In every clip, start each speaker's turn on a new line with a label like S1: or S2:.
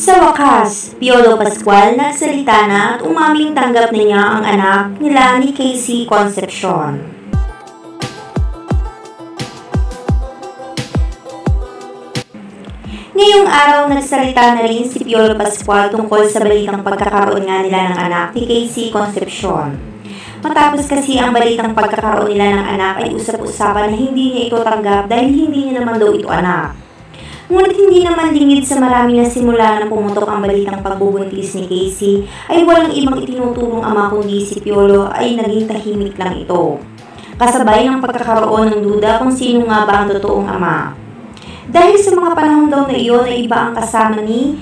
S1: Sa wakas, Piolo Pascual nagsalita na at umaming tanggap na niya ang anak nila ni Casey Concepcion. Ngayong araw, nagsalita na rin si Piolo Pascual tungkol sa balitang pagkakaroon nga nila ng anak ni Casey Concepcion. Matapos kasi ang balitang pagkakaroon nila ng anak ay usap-usapan na hindi niya ito tanggap dahil hindi niya naman daw ito anak. Ngunit hindi naman lingid sa marami na simula na pumutok ang balitang pagbubuntis ni Casey ay walang ibang itinutulong ama kundi si Piolo ay naging tahimik lang ito. Kasabay ng pagkakaroon ng duda kung sino nga ba ang totoong ama. Dahil sa mga panahon daw na iyon ay iba ang kasama ni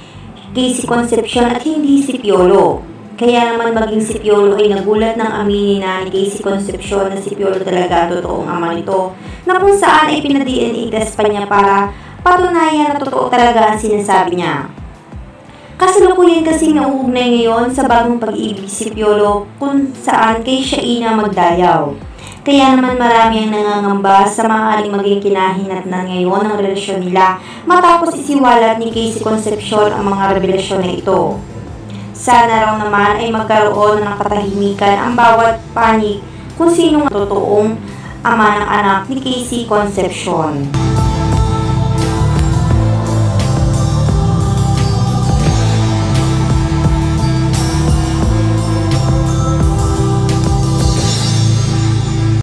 S1: Casey Concepcion at hindi si Piolo. Kaya naman maging si Piolo ay nagulat ng aminin na ni Casey Concepcion na si Piolo talaga ang totoong ama nito na kung saan ay pinad-DNA test pa niya para patunayan na totoo talaga ang sinasabi niya. Kasalukuyan kasing nauugnay ngayon sa bagong pag-ibig si Piolo kung saan kay Shaina magdayaw. Kaya naman marami ang nangangamba sa maaaring maging kinahinatnan ngayon ng relasyon nila matapos isiwalat ni Casey Concepcion ang mga revelasyon na ito. Sana raw naman ay magkaroon ng katahimikan ang bawat panig kung sino ang totoong ama ng anak ni Casey Concepcion.